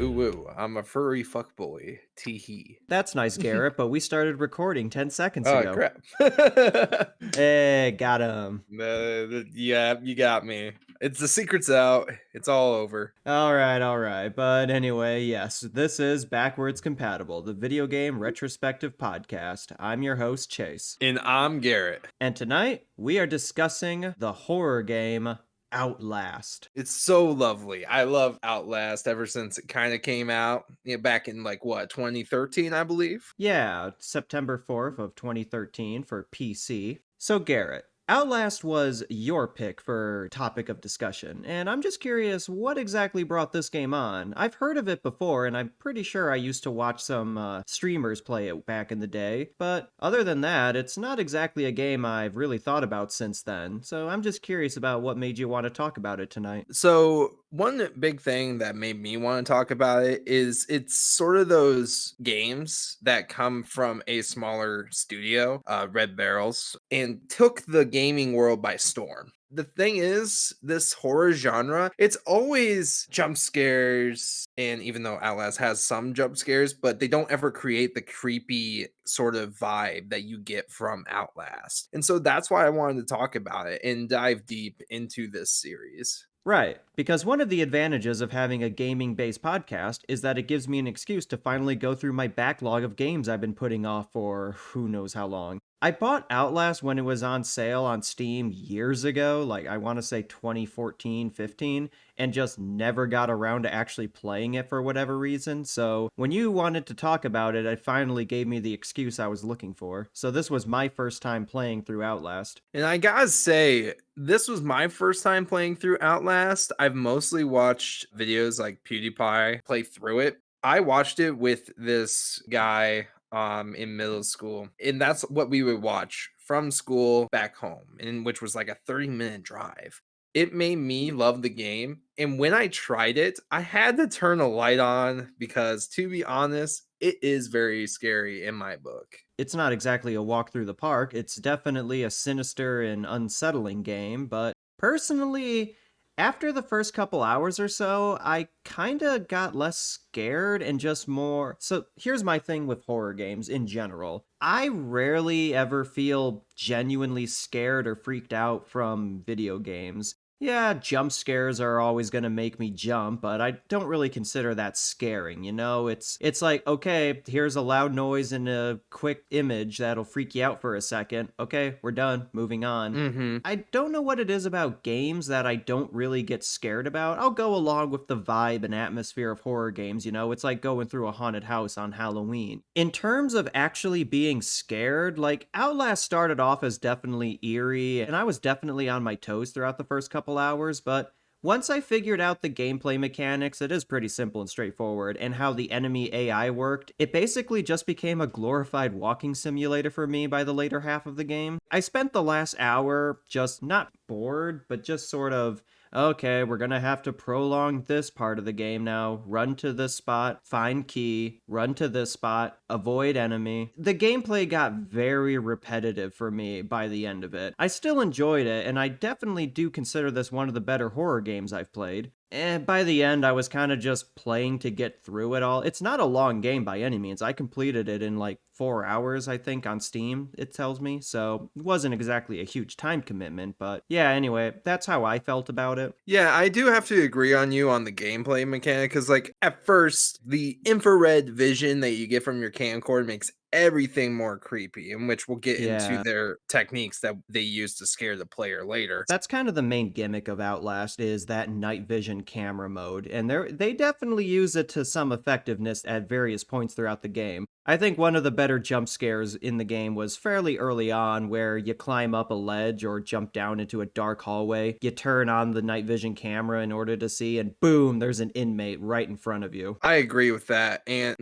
Ooh, woo. I'm a furry fuckboy. Tee hee. That's nice, Garrett, but we started recording 10 seconds Oh, ago. crap. Hey, got him. Yeah, you got me. It's the secret's out. It's all over. All right. But anyway, yes, this is Backwards Compatible, the video game retrospective podcast. I'm your host, Chase. And I'm Garrett. And tonight, we are discussing the horror game Outlast. It's so lovely. I love Outlast ever since it kind of came out. Back in 2013, I believe. Yeah, September 4th of 2013 for PC. So, Garrett, Outlast was your pick for topic of discussion, and I'm just curious what exactly brought this game on. I've heard of it before, and I'm pretty sure I used to watch some streamers play it back in the day, but other than that, it's not exactly a game I've really thought about since then, so I'm just curious about what made you want to talk about it tonight. So, one big thing that made me want to talk about it is it's sort of those games that come from a smaller studio, Red Barrels, and took the gaming world by storm. The thing is, this horror genre, it's always jump scares. And even though Outlast has some jump scares, but they don't ever create the creepy sort of vibe that you get from Outlast. And so that's why I wanted to talk about it and dive deep into this series. Right, because one of the advantages of having a gaming based podcast is that it gives me an excuse to finally go through my backlog of games I've been putting off for who knows how long. I bought Outlast when it was on sale on Steam years ago, like I want to say 2014, 15, and just never got around to actually playing it for whatever reason. So when you wanted to talk about it, it finally gave me the excuse I was looking for. So this was my first time playing through Outlast. And I gotta say, this was my first time playing through Outlast. I've mostly watched videos like PewDiePie play through it. I watched it with this guy in middle school, and that's what we would watch from school back home, and which was like a 30-minute drive. It made me love the game, and when I tried it, I had to turn a light on because, to be honest, it is very scary in my book. It's not exactly a walk through the park. It's definitely a sinister and unsettling game, but personally, after the first couple hours or so, I kinda got less scared and just more. So here's my thing with horror games in general. I rarely ever feel genuinely scared or freaked out from video games. Yeah, jump scares are always going to make me jump, but I don't really consider that scaring, you know? It's like, okay, here's a loud noise and a quick image that'll freak you out for a second. Okay, we're done, moving on. Mhm. I don't know what it is about games that I don't really get scared about. I'll go along with the vibe and atmosphere of horror games, you know? It's like going through a haunted house on Halloween. In terms of actually being scared, like Outlast started off as definitely eerie, and I was definitely on my toes throughout the first couple hours, but once I figured out the gameplay mechanics, it is pretty simple and straightforward, and how the enemy AI worked, it basically just became a glorified walking simulator for me by the later half of the game. I spent the last hour just not bored, but just sort of, okay, we're gonna have to prolong this part of the game now. Run to this spot, find key, run to this spot, avoid enemy. The gameplay got very repetitive for me by the end of it. I still enjoyed it, and I definitely do consider this one of the better horror games I've played. And by the end, I was kind of just playing to get through it all. It's not a long game by any means. I completed it in like 4 hours, I think, on Steam, it tells me. So it wasn't exactly a huge time commitment. But yeah, anyway, that's how I felt about it. Yeah, I do have to agree on you on the gameplay mechanic because, at first, the infrared vision that you get from your camcorder makes everything more creepy, in which we'll get into Yeah. their techniques that they use to scare the player later. That's kind of the main gimmick of Outlast is that night vision camera mode, and they definitely use it to some effectiveness at various points throughout the game. I think one of the better jump scares in the game was fairly early on where you climb up a ledge or jump down into a dark hallway, you turn on the night vision camera in order to see, and boom, there's an inmate right in front of you. I agree with that. And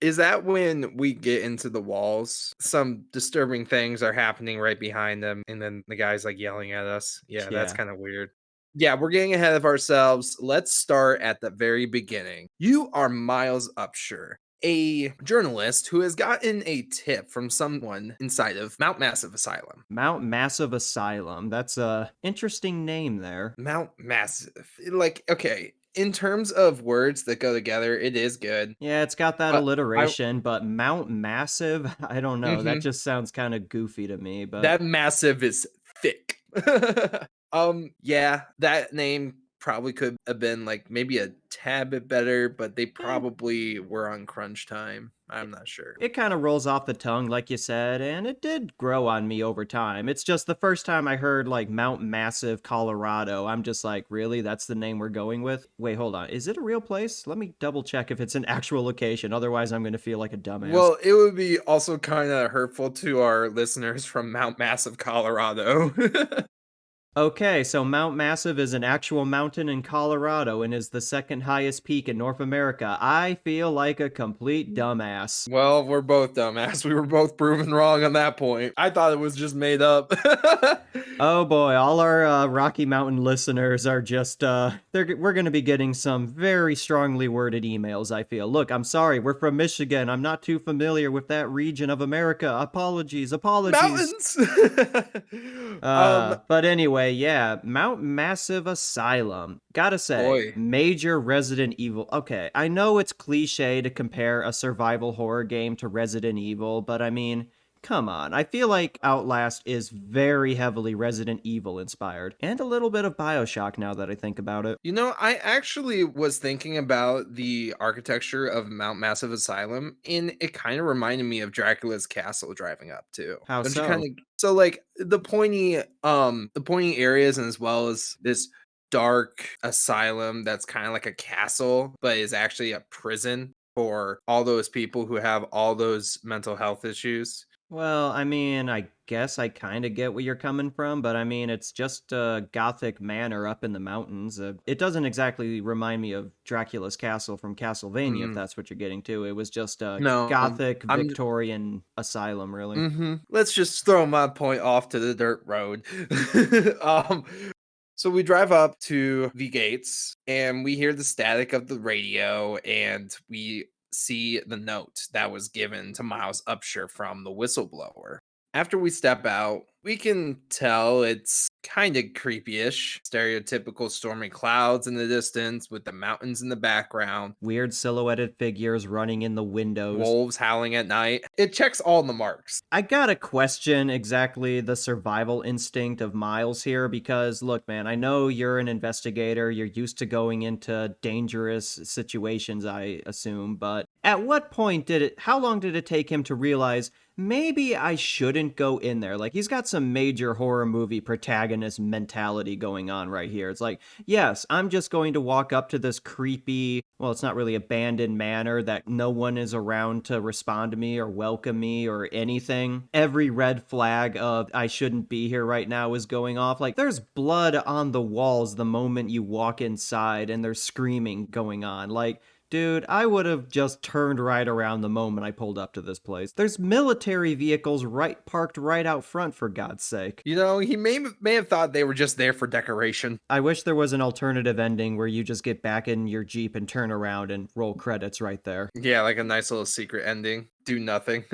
is that when we get into the walls? Some disturbing things are happening right behind them, and then the guy's like yelling at us. Yeah, that's Yeah. kind of weird. Yeah, we're getting ahead of ourselves. Let's start at the very beginning. You are Miles Upshur, a journalist who has gotten a tip from someone inside of Mount Massive Asylum. Mount Massive Asylum. That's a interesting name there. Mount Massive. Okay. in terms of words that go together, it is good. Yeah, it's got that But I alliteration, but Mount Massive, I don't know. That mhm. just sounds kind of goofy to me, but That massive is thick. Yeah, that name probably could have been, like, maybe a tad bit better, but they eh, probably were on crunch time. I'm not sure. it kind of rolls off the tongue, like you said, and it did grow on me over time. It's just the first time I heard like Mount Massive, Colorado, I'm just like, really? That's the name we're going with? Wait, hold on. Is it a real place? Let me double check if it's an actual location. Otherwise, I'm going to feel like a dumbass. Well, it would be also kinda hurtful to our listeners from Mount Massive, Colorado. Okay, so Mount Massive is an actual mountain in Colorado and is the second highest peak in North America. I feel like a complete dumbass. Well, we're both dumbass. We were both proven wrong on that point. I thought it was just made up. Oh boy, all our Rocky Mountain listeners are just we're going to be getting some very strongly worded emails, I feel. Look, I'm sorry, we're from Michigan. I'm not too familiar with that region of America. Apologies, apologies. Mountains. But anyway, yeah, Mount Massive Asylum. Gotta say, Boy. major Resident Evil. Okay, I know it's cliche to compare a survival horror game to Resident Evil, but I mean, come on. I feel like Outlast is very heavily Resident Evil inspired, and a little bit of Bioshock now that I think about it. You know, I actually was thinking about the architecture of Mount Massive Asylum, and it kind of reminded me of Dracula's castle driving up too. How Don't you kind so? of so like the pointy areas and as well as this dark asylum that's kind of like a castle, but is actually a prison for all those people who have all those mental health issues. Well, I mean, I guess I kind of get where you're coming from, but I mean, it's just a gothic manor up in the mountains. It doesn't exactly remind me of Dracula's castle from Castlevania, if Mm, that's what you're getting to. It was just a no, gothic I'm Victorian asylum, really. Let's just throw my point off to the dirt road. um, so we drive up to the gates and we hear the static of the radio and we see the note that was given to Miles Upshur from the whistleblower. After we step out, we can tell it's kind of creepy-ish. Stereotypical stormy clouds in the distance with the mountains in the background, Weird silhouetted figures running in the windows. wolves howling at night. It checks all the marks. I gotta question exactly the survival instinct of Miles here because, look, man, I know you're an investigator. You're used to going into dangerous situations, I assume. But at what point how long did it take him to realize maybe I shouldn't go in there? Like, he's got some major horror movie protagonist mentality going on right here. It's like, yes, I'm just going to walk up to this creepy, well, it's not really abandoned manor that no one is around to respond to me or welcome me or anything. Every red flag of I shouldn't be here right now is going off. Like, there's blood on the walls the moment you walk inside and there's screaming going on. Like, dude, I would have just turned right around the moment I pulled up to this place. There's military vehicles parked right out front, for God's sake. You know, he may have thought they were just there for decoration. I wish there was an alternative ending where you just get back in your Jeep and turn around and roll credits right there. Yeah, like a nice little secret ending. Do nothing.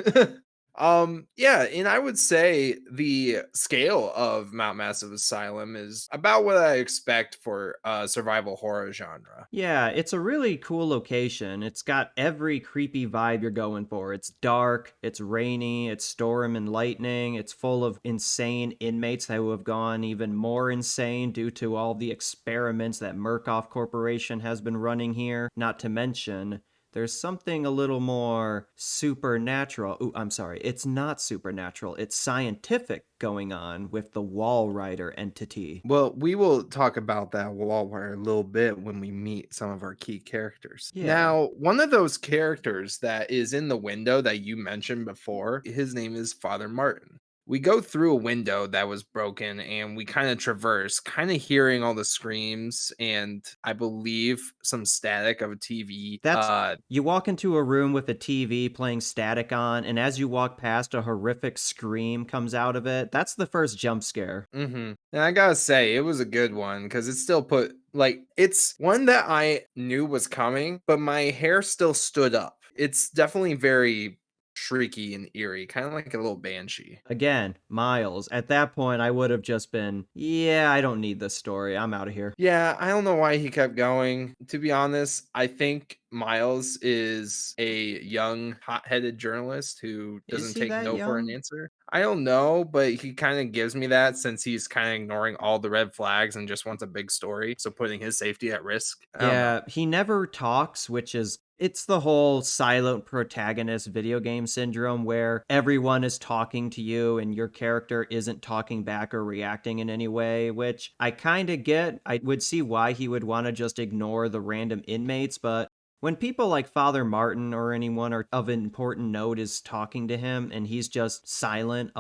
Yeah, and I would say the scale of Mount Massive Asylum is about what I expect for a survival horror genre. Yeah, it's a really cool location. It's got every creepy vibe you're going for. It's dark, it's rainy, it's storm and lightning, it's full of insane inmates who have gone even more insane due to all the experiments that Murkoff Corporation has been running here. Not to mention, there's something a little more supernatural. Ooh, I'm sorry. It's not supernatural. It's scientific going on with the Wall Rider entity. Well, we will talk about that Wallwire a little bit when we meet some of our key characters. Yeah. Now, one of those characters that is in the window that you mentioned before, his name is Father Martin. We go through a window that was broken and we kind of traverse, kind of hearing all the screams and I believe some static of a TV. That's You walk into a room with a TV playing static on, and as you walk past, a horrific scream comes out of it. That's the first jump scare. And I gotta say, it was a good one because it still put like it's one that I knew was coming, but my hair still stood up. It's definitely very shrieky and eerie, kind of like a little banshee. Again, Miles. At that point, I would have just been, yeah, I don't need this story. I'm out of here. Yeah, I don't know why he kept going. To be honest, I think Miles is a young, hot-headed journalist who Is doesn't he take that no for an young? answer. I don't know, but he kind of gives me that since he's kind of ignoring all the red flags and just wants a big story. So putting his safety at risk. I don't know. Yeah, he never talks, which is it's the whole silent protagonist video game syndrome where everyone is talking to you and your character isn't talking back or reacting in any way, which I kind of get. I would see why he would want to just ignore the random inmates, but when people like Father Martin or anyone or of important note is talking to him and he's just silent,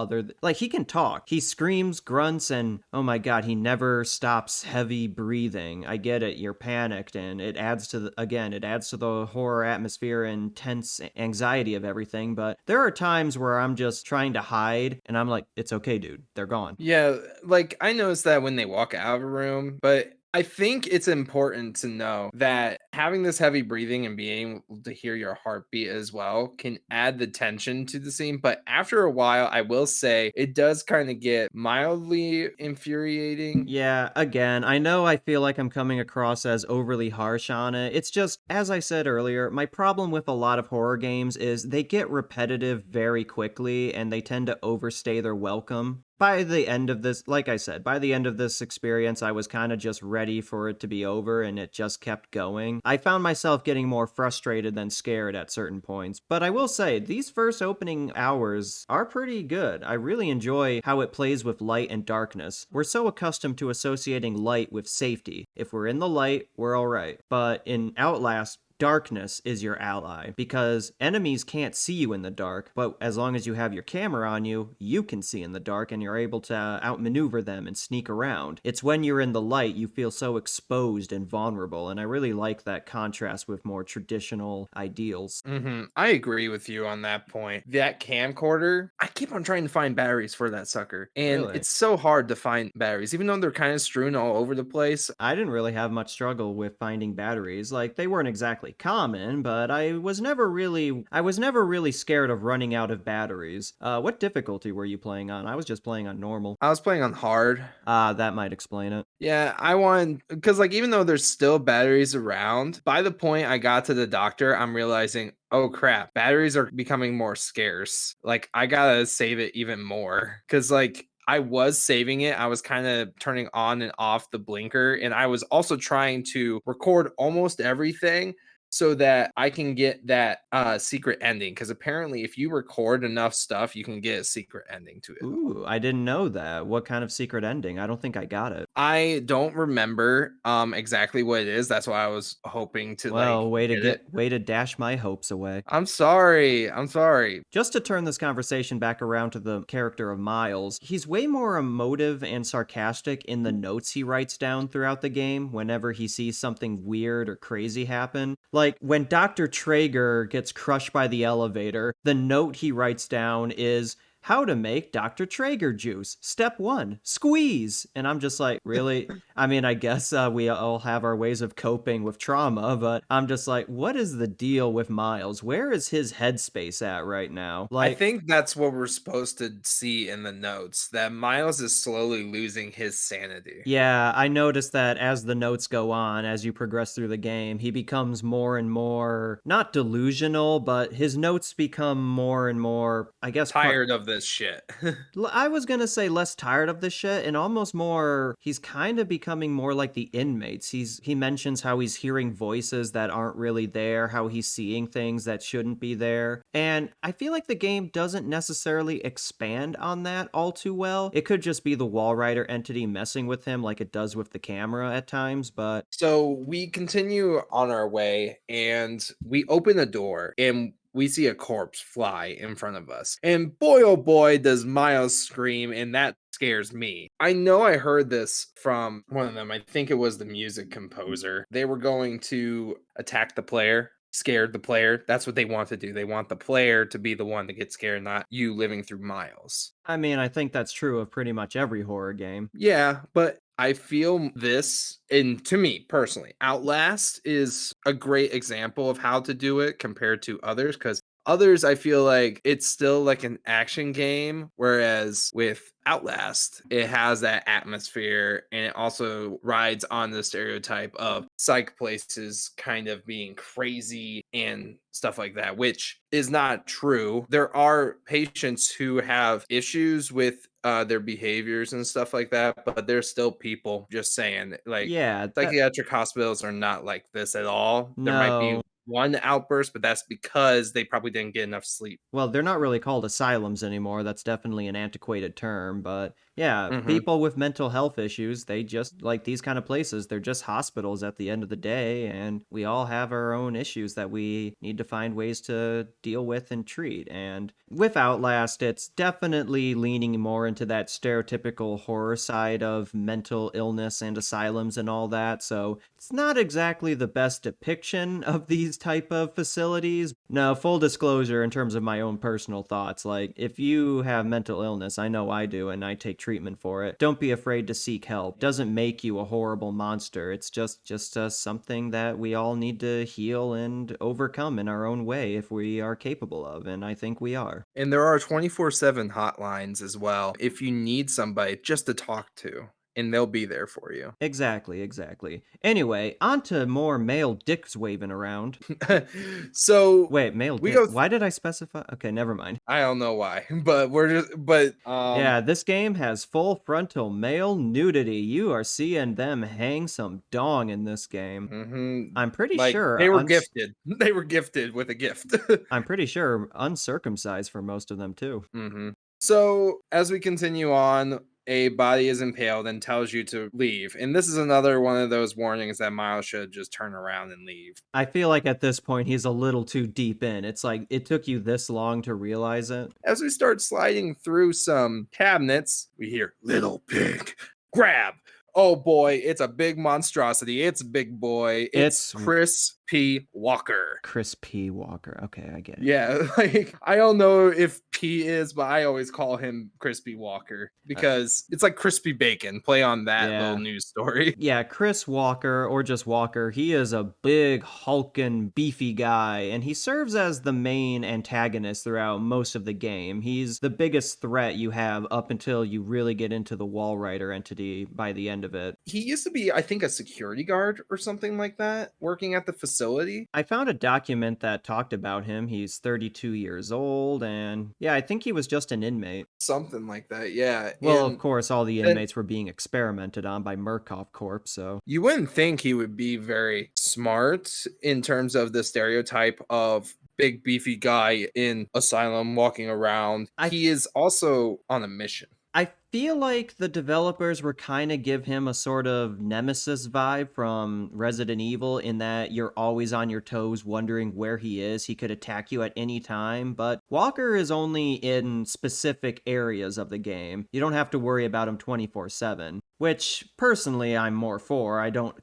like he can talk. He screams, grunts, and oh my god, he never stops heavy breathing. I get it, you're panicked, and it adds to again, it adds to the horror atmosphere and tense anxiety of everything. But there are times where I'm just trying to hide and I'm like, it's okay, dude, they're gone. Yeah, like I noticed that when they walk out of a room, but I think it's important to know that having this heavy breathing and being able to hear your heartbeat as well can add the tension to the scene. But after a while, I will say it does kind of get mildly infuriating. Yeah, again, I know I feel like I'm coming across as overly harsh on it. It's just, as I said earlier, my problem with a lot of horror games is they get repetitive very quickly and they tend to overstay their welcome. By the end of this, like I said, by the end of this experience, I was kind of just ready for it to be over and it just kept going. I found myself getting more frustrated than scared at certain points, but I will say, these first opening hours are pretty good. I really enjoy how it plays with light and darkness. We're so accustomed to associating light with safety. If we're in the light, we're alright. But in Outlast, darkness is your ally because enemies can't see you in the dark, but as long as you have your camera on you, you can see in the dark and you're able to outmaneuver them and sneak around. It's when you're in the light you feel so exposed and vulnerable, and I really like that contrast with more traditional ideals. I agree with you on that point. That camcorder, I keep on trying to find batteries for that sucker, and Really? it's so hard to find batteries, even though they're kind of strewn all over the place. I didn't really have much struggle with finding batteries. Like they weren't exactly common, but I was never really scared of running out of batteries. What difficulty were you playing on? I was just playing on normal. I was playing on hard. Ah, that might explain it. Yeah, I want because like even though there's still batteries around, by the point I got to the doctor, I'm realizing, oh crap, batteries are becoming more scarce. Like I gotta save it even more because like I was saving it. I was kind of turning on and off the blinker, and I was also trying to record almost everything so that I can get that secret ending. Because apparently, if you record enough stuff, you can get a secret ending to it all. Ooh, I didn't know that. What kind of secret ending? I don't think I got it. I don't remember, exactly what it is, that's why I was hoping to, like, Well, get it. way to dash my hopes away. I'm sorry. Just to turn this conversation back around to the character of Miles, he's way more emotive and sarcastic in the notes he writes down throughout the game whenever he sees something weird or crazy happen. Like when Dr. Traeger gets crushed by the elevator, the note he writes down is how to make Dr. Traeger juice. Step 1, squeeze. And I'm just like, really? I mean, I guess we all have our ways of coping with trauma, but I'm just like, what is the deal with Miles? Where is his headspace at right now? I Like, think that's what we're supposed to see in the notes, that Miles is slowly losing his sanity. yeah, I noticed that as the notes go on, as you progress through the game, he becomes more and more, not delusional, but his notes become more and more, I guess, Tired of this shit. I was gonna say less tired of this shit and almost more he's kind of becoming more like the inmates. He mentions how he's hearing voices that aren't really there, how he's seeing things that shouldn't be there. And I feel like the game doesn't necessarily expand on that all too well. It could just be the wall rider entity messing with him like it does with the camera at times, but So we continue on our way and we open a door and we see a corpse fly in front of us. And boy, oh boy, does Miles scream, and that scares me. I know I heard this from one of them. I think it was the music composer. They were going to attack the player, scared the player. That's what they want to do. They want the player to be the one to get scared, not you living through Miles. I mean, I think that's true of pretty much every horror game. Yeah, but I feel this, and to me personally, Outlast is a great example of how to do it compared to others because Others, I feel like it's still like an action game, whereas with Outlast, it has that atmosphere and it also rides on the stereotype of psych places kind of being crazy and stuff like that, which is not true. There are patients who have issues with their behaviors and stuff like that, but they're still people, just saying. Like, Yeah, that psychiatric hospitals are not like this at all. There might be no. one outburst, but that's because they probably didn't get enough sleep. Well, they're not really called asylums anymore. That's definitely an antiquated term, but yeah, Mhm. people with mental health issues, they just like these kind of places, they're just hospitals at the end of the day, and we all have our own issues that we need to find ways to deal with and treat. And with Outlast, it's definitely leaning more into that stereotypical horror side of mental illness and asylums and all that. So, it's not exactly the best depiction of these type of facilities. No, full disclosure in terms of my own personal thoughts, like if you have mental illness, I know I do and I take treatment for it. Don't be afraid to seek help. It doesn't make you a horrible monster. It's just something that we all need to heal and overcome in our own way if we are capable of, and I think we are. And there are 24/7 hotlines as well if you need somebody just to talk to, and they'll be there for you. Exactly, exactly. Anyway, on to more male dicks waving around. So, Wait, male we dick. go Why did I specify? Okay, never mind. I don't know why, but Yeah, this game has full frontal male nudity. You are seeing them hang some dong in this game. mhm, I'm pretty like, sure they were gifted. They were gifted with a gift. I'm pretty sure uncircumcised for most of them too. Mhm. So, as we continue on, a body is impaled and tells you to leave. And this is another one of those warnings that Miles should just turn around and leave. I feel like at this point he's a little too deep in. It's like it took you this long to realize it. As we start sliding through some cabinets, we hear little pig grab. Oh boy, it's a big monstrosity. It's a big boy. It's It's Chris P. Walker. Chris P. Walker. Okay, I get it. Yeah, like I don't know if P is, but I always call him Crispy Walker Uh, because it's like crispy bacon. Play on that little yeah. news story. Yeah, Chris Walker, or just Walker, he is a big, hulking, beefy guy, and he serves as the main antagonist throughout most of the game. He's the biggest threat you have up until you really get into the Wall Rider entity by the end of it. He used to be, I think, a security guard or something like that, working at the facility. I found a document that talked about him. He's 32 years old, and yeah, I think he was just an inmate. Something like that, yeah. Well, of And course, all the then inmates were being experimented on by Murkoff Corp, so you wouldn't think he would be very smart in terms of the stereotype of big beefy guy in asylum walking around. I He is also on a mission. I feel like the developers were kind of give him a sort of nemesis vibe from Resident Evil in that you're always on your toes wondering where he is. He could attack you at any time, but Walker is only in specific areas of the game. You don't have to worry about him 24/7, which personally I'm more for. I don't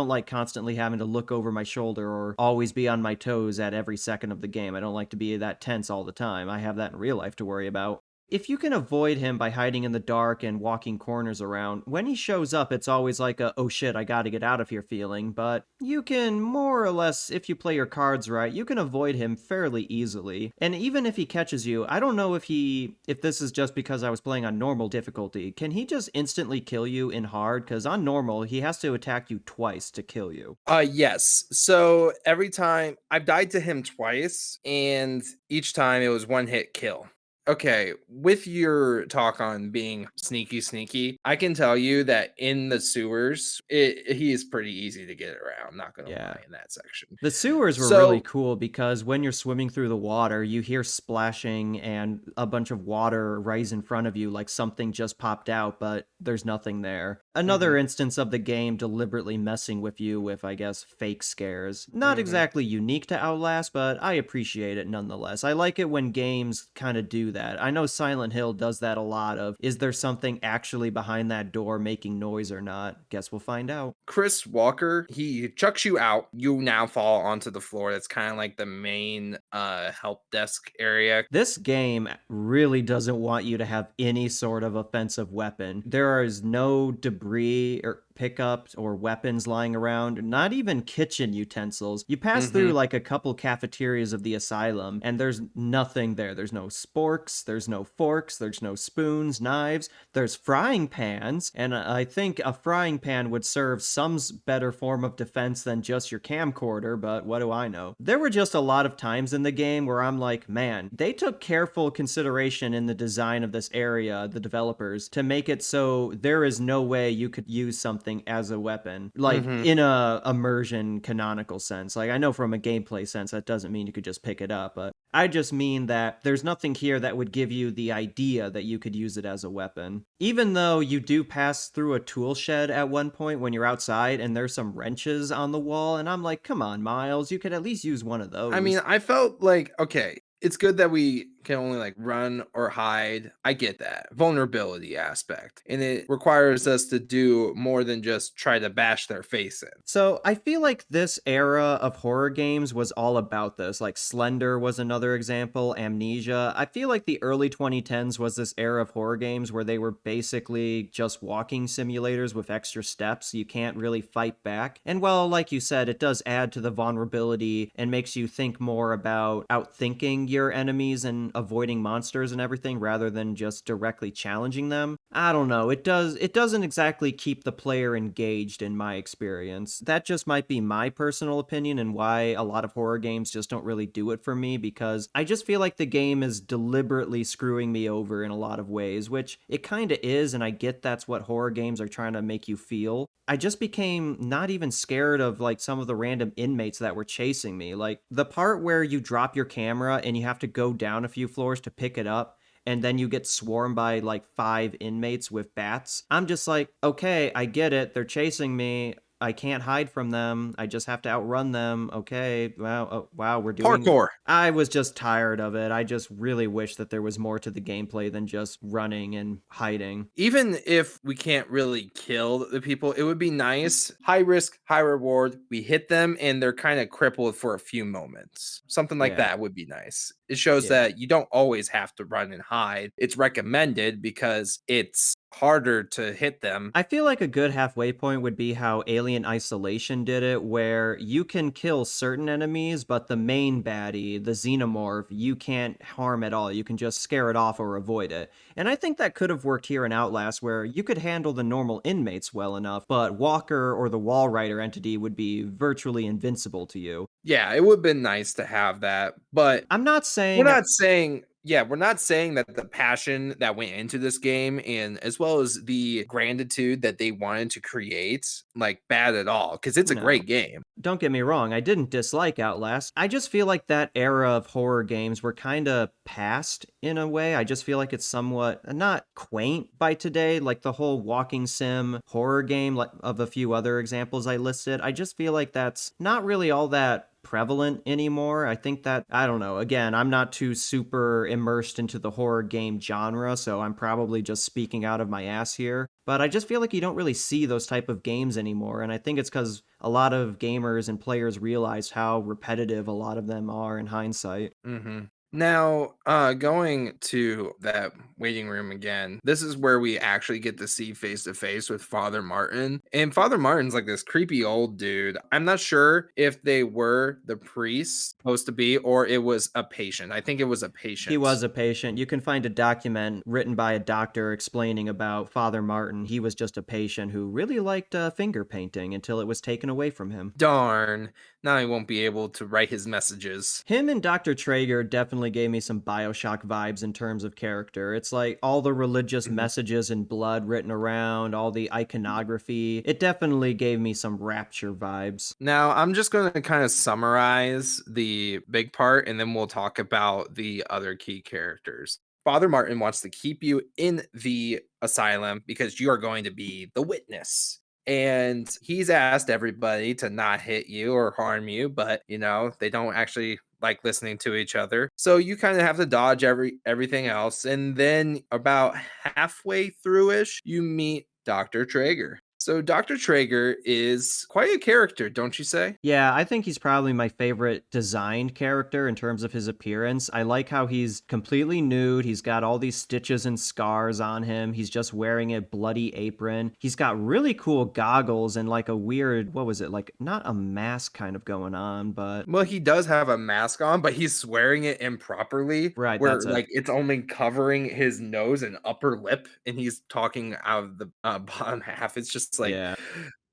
like constantly having to look over my shoulder or always be on my toes at every second of the game. I don't like to be that tense all the time. I have that in real life to worry about. If you can avoid him by hiding in the dark and walking corners around, when he shows up, it's always like a, oh shit, I gotta get out of here feeling, but you can more or less, if you play your cards right, you can avoid him fairly easily. And even if he catches you, I don't know if this is just because I was playing on normal difficulty, can he just instantly kill you in hard? Because on normal, he has to attack you twice to kill you. Yes. So every time I've died to him twice, and each time it was one hit kill. Okay, with your talk on being sneaky, I can tell you that in the sewers, he is pretty easy to get around. Not gonna Yeah. lie in that section. The sewers were really So cool because when you're swimming through the water, you hear splashing and a bunch of water rise in front of you like something just popped out, but there's nothing there. Another mhm, instance of the game deliberately messing with you with, I guess, fake scares. Not mhm. exactly unique to Outlast, but I appreciate it nonetheless. I like it when games kind of do that. I know Silent Hill does that a lot of, is there something actually behind that door making noise or not? Guess we'll find out. Chris Walker, he chucks you out. You now fall onto the floor. That's kind of like the main help desk area. This game really doesn't want you to have any sort of offensive weapon. There is no debris or pickups or weapons lying around, not even kitchen utensils. You pass through Mhm. like a couple cafeterias of the asylum, and there's nothing there. There's no sporks, there's no forks, there's no spoons, knives, there's frying pans, and I think a frying pan would serve some better form of defense than just your camcorder, but what do I know? There were just a lot of times in the game where I'm like, man, they took careful consideration in the design of this area, the developers, to make it so there is no way you could use something as a weapon, like Mhm. in a immersion canonical sense. Like I know from a gameplay sense that doesn't mean you could just pick it up, but I just mean that there's nothing here that would give you the idea that you could use it as a weapon. Even though you do pass through a tool shed at one point when you're outside and there's some wrenches on the wall, and I'm like, come on, Miles, you could at least use one of I mean, those. I felt like, okay, it's good that we can only like run or hide. I get that vulnerability aspect. And it requires us to do more than just try to bash their face in. So I feel like this era of horror games was all about this. Like Slender was another example, Amnesia. I feel like the early 2010s was this era of horror games where they were basically just walking simulators with extra steps. You can't really fight back. And well, like you said, it does add to the vulnerability and makes you think more about outthinking your enemies and avoiding monsters and everything rather than just directly challenging them. I don't know. It doesn't exactly keep the player engaged in my experience. That just might be my personal opinion and why a lot of horror games just don't really do it for me because I just feel like the game is deliberately screwing me over in a lot of ways, which it kind of is, and I get that's what horror games are trying to make you feel. I just became not even scared of like some of the random inmates that were chasing me. Like the part where you drop your camera and you have to go down a few floors to pick it up and then you get swarmed by like 5 inmates with bats. I'm just like, okay, I get it. They're chasing me. I can't hide from them. I just have to outrun them. Okay. Wow. Oh, wow. We're doing. Parkour. I was just tired of it. I just really wish that there was more to the gameplay than just running and hiding. Even if we can't really kill the people, it would be nice. High risk, high reward. We hit them and they're kind of crippled for a few moments. Something like Yeah. that would be nice. It shows Yeah. that you don't always have to run and hide. It's recommended because it's harder to hit them. I feel like a good halfway point would be how Alien Isolation did it, where you can kill certain enemies, but the main baddie, the xenomorph, you can't harm at all. You can just scare it off or avoid it. And I think that could have worked here in Outlast, where you could handle the normal inmates well enough, but Walker or the Wall Rider entity would be virtually invincible to you. Yeah, it would have been nice to have that, but I'm not we're saying not saying yeah, we're not saying that the passion that went into this game and as well as the gratitude that they wanted to create, like, bad at all, because it's a no. great game. Don't get me wrong, I didn't dislike Outlast. I just feel like that era of horror games were kind of past in a way. I just feel like it's somewhat not quaint by today, like the whole walking sim horror game like of a few other examples I listed. I just feel like that's not really all that prevalent anymore. I think that I don't know. Again, I'm not too super immersed into the horror game genre, so I'm probably just speaking out of my ass here. But I just feel like you don't really see those type of games anymore, and I think it's cuz a lot of gamers and players realize how repetitive a lot of them are in hindsight. Mhm. Now, going to that waiting room again, this is where we actually get to see face to face with Father Martin. And Father Martin's like this creepy old dude. I'm not sure if they were the priest supposed to be or it was a patient. I think it was a He patient. was a patient. You can find a document written by a doctor explaining about Father Martin. He was just a patient who really liked finger painting until it was taken away from him. Darn. Now he won't be able to write his messages. Him and Dr. Traeger definitely gave me some Bioshock vibes in terms of character. It's like all the religious Mhm. messages in blood written around, all the iconography. It definitely gave me some Rapture vibes. Now, I'm just going to kind of summarize the big part and then we'll talk about the other key characters. Father Martin wants to keep you in the asylum because you are going to be the witness. And he's asked everybody to not hit you or harm you, but they don't actually like listening to each other. So you kind of have to dodge everything else. And then about halfway through ish, you meet Dr. Traeger. So Dr. Traeger is quite a character, don't you say? Yeah, I think he's probably my favorite designed character in terms of his appearance. I like how he's completely nude. He's got all these stitches and scars on him. He's just wearing a bloody apron. He's got really cool goggles and like a weird, what was it? Like not a mask kind of going on, but Well, he does have a mask on, but he's wearing it improperly, right, where that's it. like it's only covering his nose and upper lip, and he's talking out of the bottom half. It's just like Yeah.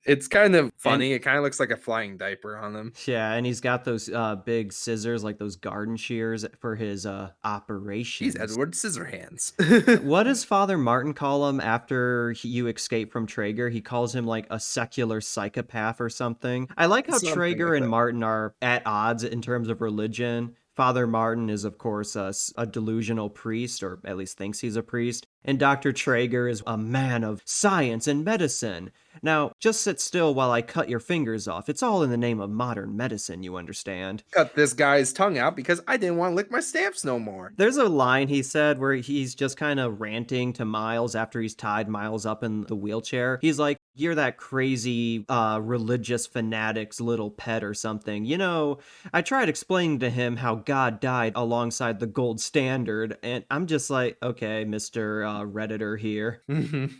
it's kind of And funny. It kind of looks like a flying diaper on him. yeah, and he's got those big scissors, like those garden shears for his He's operations. Edward Scissorhands. What does Father Martin call him after you escape from Traeger? He calls him like a secular psychopath or something. I like how Something Traeger like and that. Martin are at odds in terms of religion. Father Martin is, of course, a delusional priest, or at least thinks he's a priest. And Dr. Traeger is a man of science and medicine. Now, just sit still while I cut your fingers off. It's all in the name of modern medicine, you understand. Cut this guy's tongue out because I didn't want to lick my stamps no more. There's a line he said where he's just kind of ranting to Miles after he's tied Miles up in the wheelchair. He's like, "You're that crazy religious fanatic's little pet or something. You know, I tried explaining to him how God died alongside the gold standard." And I'm just like, okay, Mr. Redditor here. Mhm.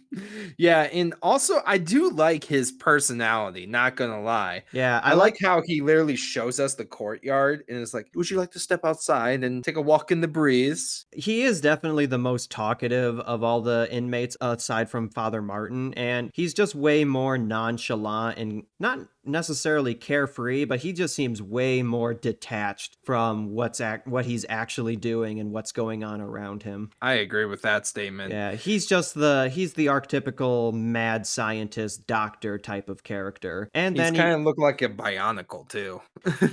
Yeah, and also I do like his personality, not gonna lie. Yeah, I I like like how he literally shows us the courtyard and is like, "Would you like to step outside and take a walk in the breeze?" he is definitely the most talkative of all the inmates aside from Father Martin, and he's just way more nonchalant and not necessarily carefree, but he just seems way more detached from what he's actually doing and what's going on around him. I agree with that statement. Yeah, he's the archetypical mad scientist doctor type of character. And He's then he kinda look like a bionicle too.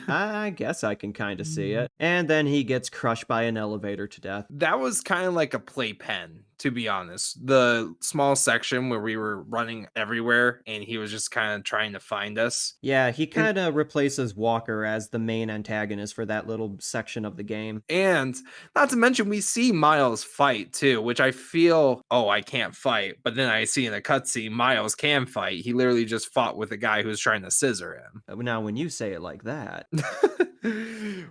I guess I can kind of see it. And then he gets crushed by an elevator to death. That was kinda like a playpen, to be honest. The small section where we were running everywhere and he was just kinda trying to find us. Yeah, he And kind of replaces Walker as the main antagonist for that little section of the game. and not to mention we see Miles fight too, which I feel, "Oh, I can't fight," but then I see in a cutscene Miles can fight. He literally just fought with a guy who's trying to scissor him. Now, when you say it like that,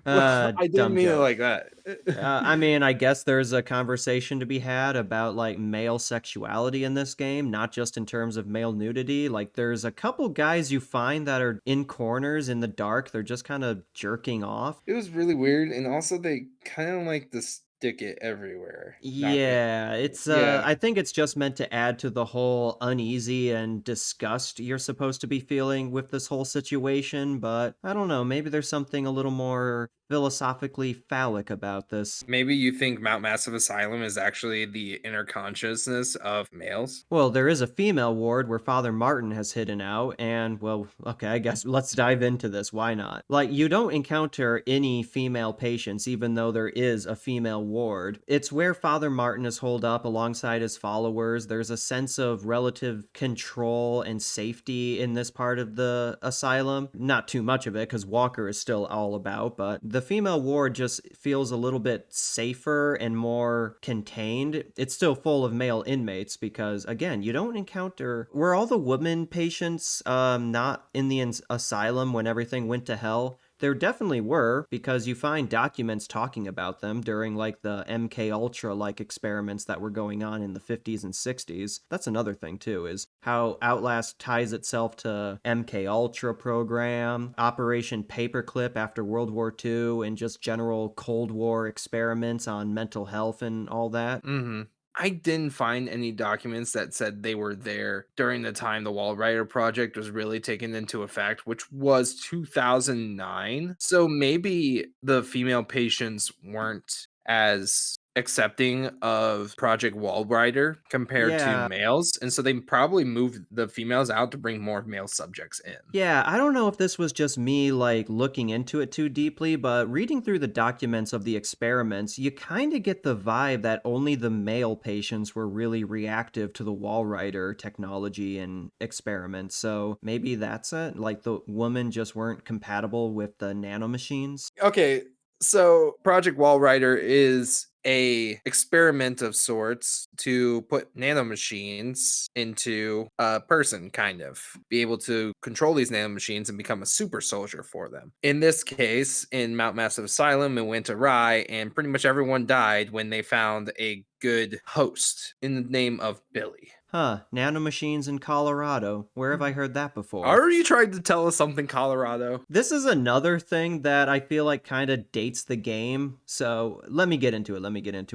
Well, I didn't dumb mean it joke. like that. I mean, I guess there's a conversation to be had about like male sexuality in this game, not just in terms of male nudity. Like, there's a couple guys you find that are in corners in the dark. They're just kind of jerking off. It was really weird, and also they kinda like to stick it everywhere. Not gonna Yeah, it's Yeah. I think it's just meant to add to the whole uneasy and disgust you're supposed to be feeling with this whole situation, but I don't know, maybe there's something a little more philosophically phallic about this. Maybe you think Mount Massive Asylum is actually the inner consciousness of males? Well, there is a female ward where Father Martin has hidden out, and well, okay, I guess let's dive into this. Why not? Like, you don't encounter any female patients, even though there is a female ward. It's where Father Martin is holed up alongside his followers. There's a sense of relative control and safety in this part of the asylum. Not too much of it, because Walker is still all about, but the female ward just feels a little bit safer and more contained. It's still full of male inmates because, again, you don't encounter. Were all the women patients not in the asylum when everything went to hell? There definitely were, because you find documents talking about them during like the MK Ultra like experiments that were going on in the 50s and 60s. That's another thing too, is how Outlast ties itself to MK Ultra program, Operation Paperclip after World War II, and just general Cold War experiments on mental health and all that. Mhm. I didn't find any documents that said they were there during the time the Wall Rider project was really taken into effect, which was 2009. So maybe the female patients weren't as accepting of Project Wall Rider compared to Yeah, males, and so they probably moved the females out to bring more male subjects in. Yeah, I don't know if this was just me like looking into it too deeply, but reading through the documents of the experiments, you kind of get the vibe that only the male patients were really reactive to the wall rider technology and experiments. So maybe that's it. Like the women just weren't compatible with the nanomachines. Okay, So Project Wallrider is a experiment of sorts to put nanomachines into a person, kind of be able to control these nanomachines and become a super soldier for them. In this case, in Mount Massive Asylum, it went awry, and pretty much everyone died when they found a good host in the name of Billy. Huh, nanomachines in Colorado. Where have I heard that before? Are you trying to tell us something, Colorado? This is another thing that I feel like kind of dates the game. So let me get into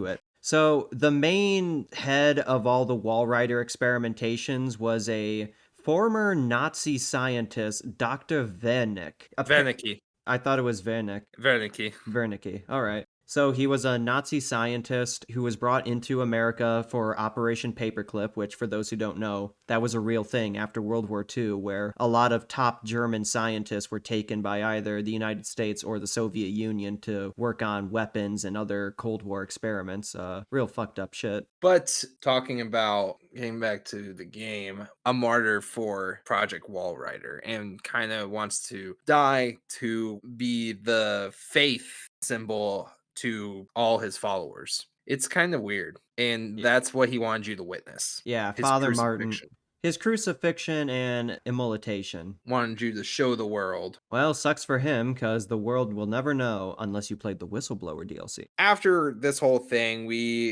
it. So the main head of all the Wallrider experimentations was a former Nazi scientist, Dr. Wernick. Vanicky. I thought it was Wernick. Vanicky. Wernicke. All right. So he was a Nazi scientist who was brought into America for Operation Paperclip, which, for those who don't know, that was a real thing after World War II, where a lot of top German scientists were taken by either the United States or the Soviet Union to work on weapons and other Cold War experiments. Real fucked up shit. But talking about getting back to the game, a martyr for Project Wallrider and kind of wants to die to be the faith symbol to all his followers. It's kind of weird. And Y- that's what he wanted you to witness. Yeah, His Father Martin. crucifixion. His crucifixion and immolation. Wanted you to show the world. Well, sucks for him, because the world will never know unless you played the Whistleblower DLC. After this whole thing,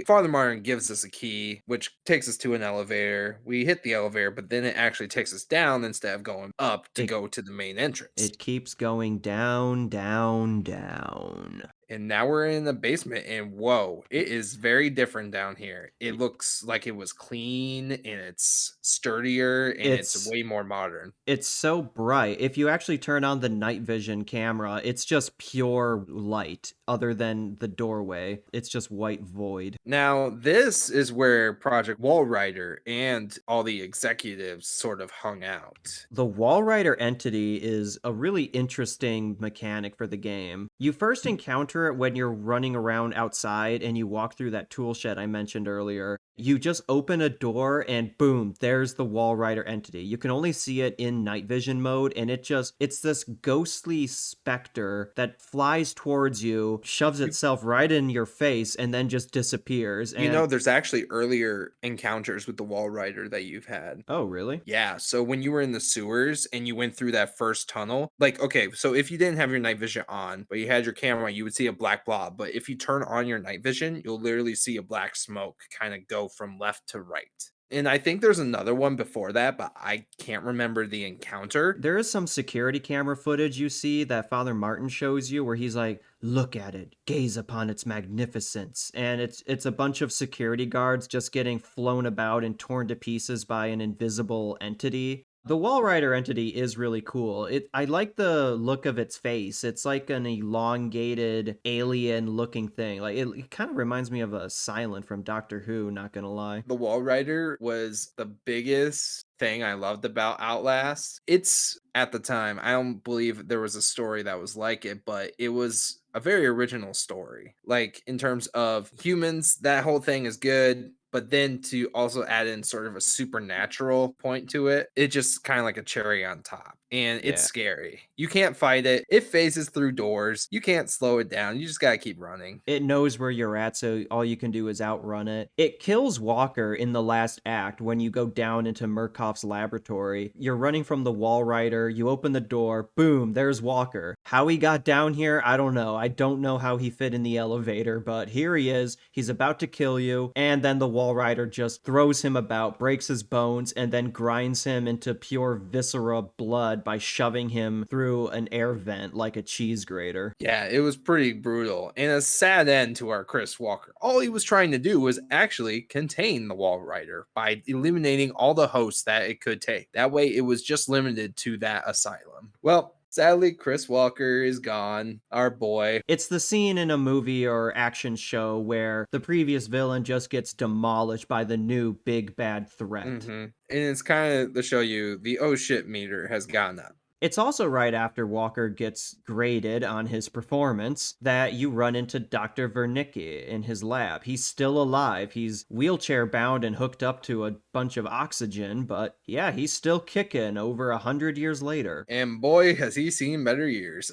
Father Martin gives us a key, which takes us to an elevator. We hit the elevator, but then it actually takes us down instead of going up to It go to the main entrance. it keeps going down, down, down. And now we're in the basement, and whoa, it is very different down here. It looks like it was clean and it's sturdier and it's It's way more modern. it's so bright. If you actually turn on the night vision camera, it's just pure light other than the doorway. It's just white void. Now, this is where Project Wallrider and all the executives sort of hung out. The Wallrider entity is a really interesting mechanic for the game. You first encounter it when you're running around outside and you walk through that tool shed I mentioned earlier. You just open a door and boom, there's the Wallrider entity. You can only see it in night vision mode, and it's this ghostly specter that flies towards you, shoves itself right in your face, and then just disappears. You know, And there's actually earlier encounters with the Wallrider that you've had. oh, really? Yeah, so when you were in the sewers and you went through that first tunnel, like, okay, so if you didn't have your night vision on, but you had your camera, you would see a black blob. But if you turn on your night vision, you'll literally see a black smoke kind of go from left to right. And I think there's another one before that, but I can't remember the encounter. There is some security camera footage you see that Father Martin shows you where he's like, "Look at it, gaze upon its magnificence." And it's a bunch of security guards just getting flown about and torn to pieces by an invisible entity. The Wallrider entity is really cool. I like the look of its face. It's like an elongated alien looking thing. Like it kind of reminds me of a Silent from Doctor Who, not gonna lie. The Wallrider was the biggest thing I loved about Outlast. It's at the time, I don't believe there was a story that was like it, but it was a very original story. Like in terms of humans, that whole thing is good. But then to also add in sort of a supernatural point to it, it just kind of like a cherry on top. And it's Yeah. scary. You can't fight it. It phases through doors. You can't slow it down. You just got to keep running. It knows where you're at, so all you can do is outrun it. It kills Walker in the last act when you go down into Murkoff's laboratory. You're running from the Wallrider, you open the door, boom, there's Walker. How he got down here, I don't know. I don't know how he fit in the elevator, but here he is. He's about to kill you, and then the Wallrider just throws him about, breaks his bones, and then grinds him into pure viscera blood by shoving him through an air vent like a cheese grater. Yeah, it was pretty brutal and a sad end to our Chris Walker. All he was trying to do was actually contain the Wallrider by eliminating all the hosts that it could take. That way, it was just limited to that asylum. Well, sadly, Chris Walker is gone, our boy. It's the scene in a movie or action show where the previous villain just gets demolished by the new big bad threat. And it's kind of to show you the oh shit meter has gone up. It's also right after Walker gets graded on his performance that you run into Dr. Wernicke in his lab. He's still alive. He's wheelchair bound and hooked up to a bunch of oxygen, but yeah, he's still kicking over 100 years later. And boy, has he seen better years.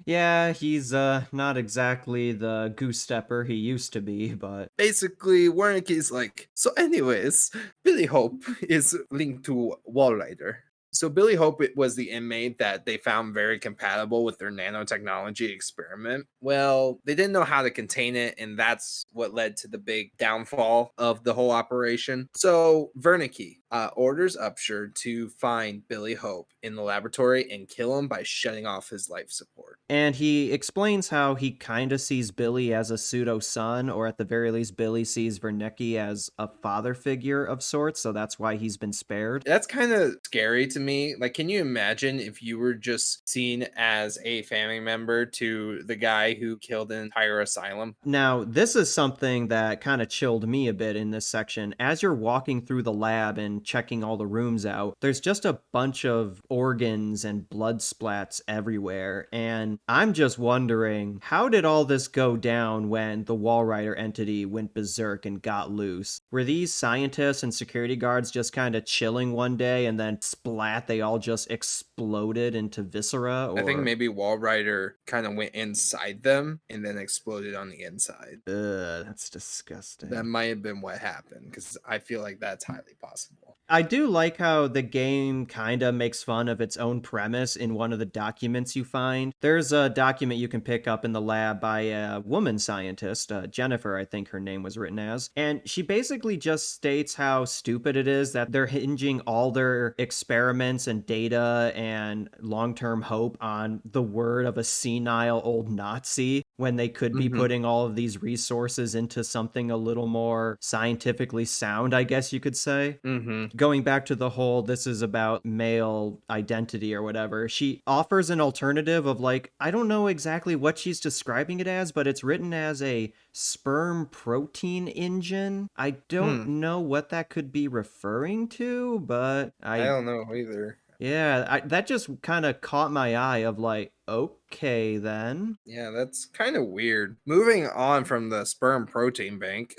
Yeah, he's not exactly the goose stepper he used to be, but Basically, Wernicke's like, so anyways, Billy Hope is linked to Wallrider. So Billy Hope it was the inmate that they found very compatible with their nanotechnology experiment. Well, they didn't know how to contain it, and that's what led to the big downfall of the whole operation. So Wernicke orders Upshur to find Billy Hope in the laboratory and kill him by shutting off his life support. and he explains how he kind of sees Billy as a pseudo son, or at the very least, Billy sees Wernicke as a father figure of sorts, so that's why he's been spared. That's kind of scary to me. Like, can you imagine if you were just seen as a family member to the guy who killed an entire asylum? Now, this is something that kind of chilled me a bit in this section. As you're walking through the lab and checking all the rooms out, there's just a bunch of organs and blood splats everywhere. And I'm just wondering, how did all this go down when the Wallrider entity went berserk and got loose? Were these scientists and security guards just kind of chilling one day and then splat, they all just exploded into viscera? I think Or, maybe Wallrider kind of went inside them and then exploded on the inside. ugh, that's That disgusting. might have been what happened because I feel like that's highly possible. I do like how the game kind of makes fun of its own premise in one of the documents you find. There's a document you can pick up in the lab by a woman scientist, Jennifer, I think her name was written as. And she basically just states how stupid it is that they're hinging all their experiments and data and long term hope on the word of a senile old Nazi when they could be Mhm. putting all of these resources into something a little more scientifically sound, I guess you could say. Mhm. Going back to the whole this is about male identity or whatever, she offers an alternative of like, I don't know exactly what she's describing it as, but it's written as a sperm protein engine. I don't Hmm. know what that could be referring to, but I I don't know either. yeah, that just kind of caught my eye of like, okay then. Yeah, that's kind of weird. Moving on from the sperm protein bank.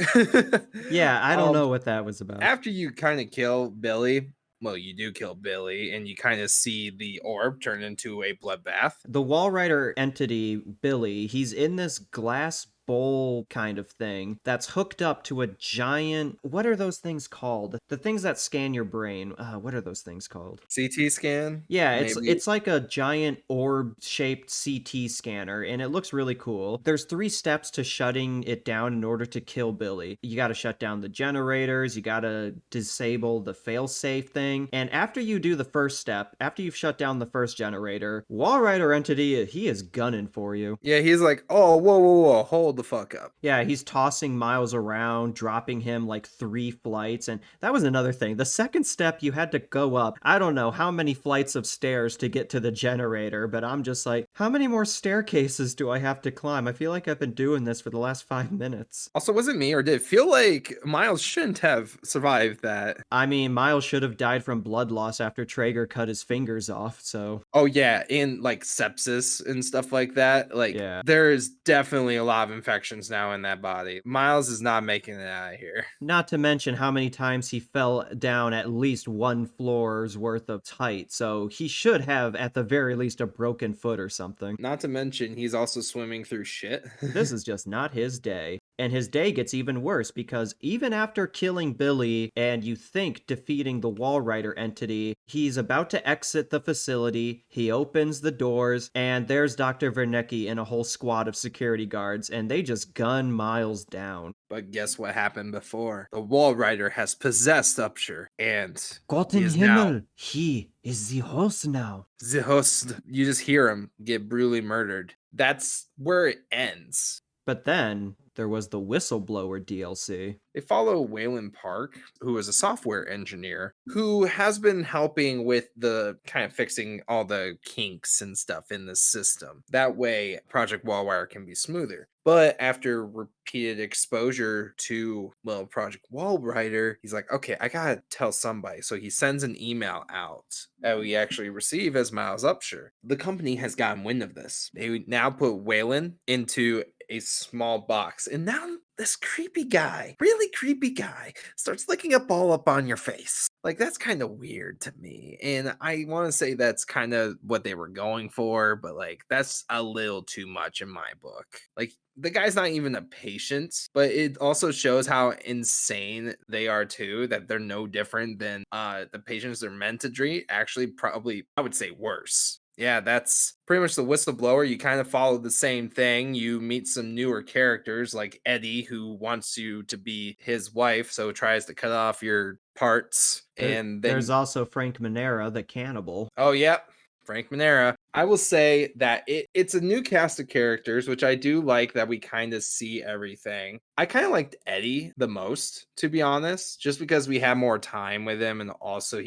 Yeah, I don't um know what that was about. After you kind of kill Billy, well, you do kill Billy, and you kind of see the orb turn into a bloodbath. The Wallrider entity, Billy, he's in this glass bowl kind of thing that's hooked up to a giant. What are those things called? The things that scan your brain. What are those things called? CT scan, Yeah, it's maybe. it's like a giant orb-shaped CT scanner, and it looks really cool. There's 3 steps to shutting it down in order to kill Billy. You got to shut down the generators, you got to disable the failsafe thing, and after you do the first step, after you've shut down the first generator, Wallrider Entity, he is gunning for you. Yeah, he's like, oh, whoa, whoa, whoa, hold the fuck up. Yeah, he's tossing Miles around, dropping him like 3 flights. And that was another thing. The second step, you had to go up, I don't know how many flights of stairs to get to the generator, but I'm just like, how many more staircases do I have to climb? I feel like I've been doing this for the last 5 minutes. Also, was it me or did it feel like Miles shouldn't have survived that? I mean, Miles should have died from blood loss after Traeger cut his fingers off, so Oh yeah, in like sepsis and stuff like that. Like yeah. there is definitely a lot of infections now in that body. Miles is not making it out of here. Not to mention how many times he fell down at least 1 floor's worth of height, so he should have, at the very least, a broken foot or something. Not to mention he's also swimming through shit. This is just not his day. And his day gets even worse because even after killing Billy and you think defeating the Wallrider entity, he's about to exit the facility. He opens the doors, and there's Dr. Wernicke and a whole squad of security guards, and they just gun Miles down. But guess what happened before? The Wall Rider has possessed Upshur, and Gott he im is now Himmel, he is the host now. the host. You just hear him get brutally murdered. That's where it ends. But then there was the Whistleblower DLC. They follow Wayland Park, who is a software engineer who has been helping with the kind of fixing all the kinks and stuff in the system. That way, Project Wallwire can be smoother. But after repeated exposure to, well, Project Wallrider, he's like, okay, I gotta tell somebody. So he sends an email out that we actually receive as Miles Upshur. The company has gotten wind of this. They now put Waylon into a small box. And now this creepy guy, really creepy guy, starts licking up all up on your face. Like, that's kind of weird to me. And I want to say that's kind of what they were going for, but like, that's a little too much in my book. Like, the guy's not even a patient, but it also shows how insane they are too, that they're no different than the patients they're meant to treat. Actually, probably, I would say worse. Yeah, that's pretty much the whistleblower. You kind of follow the same thing. You meet some newer characters like Eddie, who wants you to be his wife, so tries to cut off your parts. And There's then, also Frank Manera, the cannibal. oh, yep, Frank Manera. I will say that it's a new cast of characters, which I do like that we kind of see everything. I kind of liked Eddie the most, to be honest, just because we had more time with him and also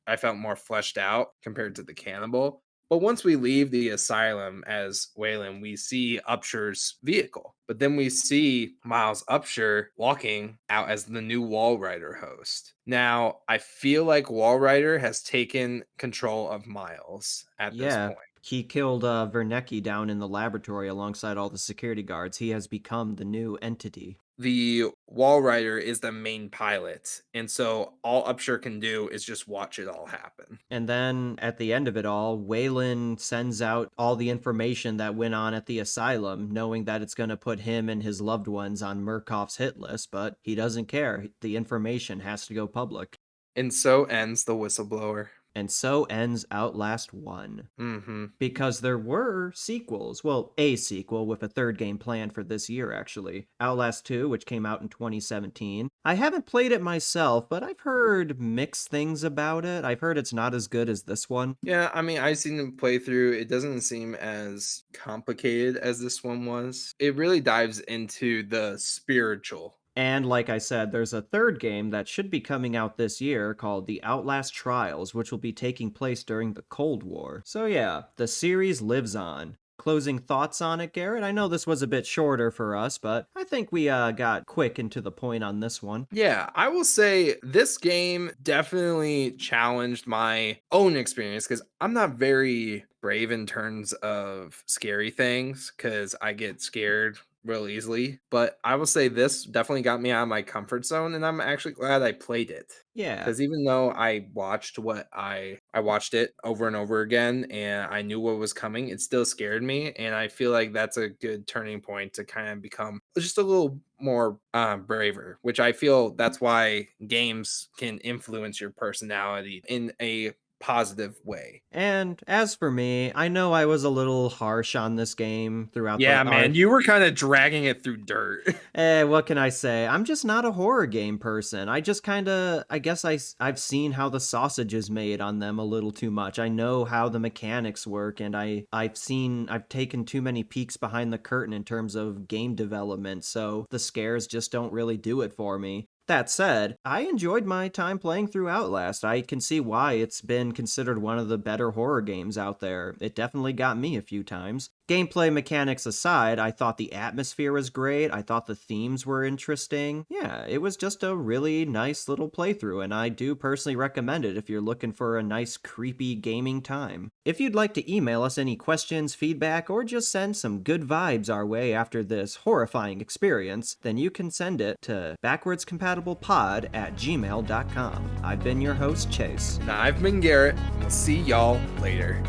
I felt more fleshed out compared to the cannibal. But once we leave the asylum as Waylon, we see Upshur's vehicle. But then we see Miles Upshur walking out as the new Wallrider host. Now, I feel like Wallrider has taken control of Miles at this Yeah. point. He killed Vernecki down in the laboratory alongside all the security guards. He has become the new entity. The Wallrider is the main pilot, and so all Upshur can do is just watch it all happen. And then at the end of it all, Waylon sends out all the information that went on at the asylum, knowing that it's going to put him and his loved ones on Murkoff's hit list, but he doesn't care. The information has to go public. And so ends the whistleblower. And so ends Outlast 1. Mm-hmm. Because there were sequels. Well, a sequel with a third game planned for this year, actually. Outlast 2, which came out in 2017. I haven't played it myself, but I've heard mixed things about it. I've heard it's not as good as this one. Yeah, I mean, I've seen the playthrough. It doesn't seem as complicated as this one was. It really dives into the spiritual. And like I said, there's a third game that should be coming out this year called The Outlast Trials, which will be taking place during the Cold War. So yeah, the series lives on. Closing thoughts on it, Garrett? I know this was a bit shorter for us, but I think we got quick and to the point on this one. Yeah, I will say this game definitely challenged my own experience because I'm not very brave in terms of scary things because I get scared real easily. But I will say this definitely got me out of my comfort zone, and I'm actually glad I played it. Yeah. Because even though I watched I watched it over and over again and I knew what was coming, it still scared me. And I feel like that's a good turning point to kind of become just a little more braver, which I feel that's why games can influence your personality in a positive way. And as for me, I know I was a little harsh on this game throughout Yeah, our man, you were kind of dragging it through dirt. what can I say? I'm just not a horror game person. I just kind of, I guess I've seen how the sausage is made on them a little too much. I know how the mechanics work, and I've taken too many peeks behind the curtain in terms of game development, so the scares just don't really do it for me. That said, I enjoyed my time playing through Outlast. I can see why it's been considered one of the better horror games out there. It definitely got me a few times. Gameplay mechanics aside, I thought the atmosphere was great. I thought the themes were interesting. Yeah, it was just a really nice little playthrough, and I do personally recommend it if you're looking for a nice, creepy gaming time. If you'd like to email us any questions, feedback, or just send some good vibes our way after this horrifying experience, then you can send it to backwardscompatiblepod@gmail.com. I've been your host, Chase. Now, I've been Garrett. We'll see y'all later.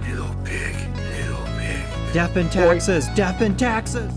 Little pig, little pig. Death and taxes! Death and taxes!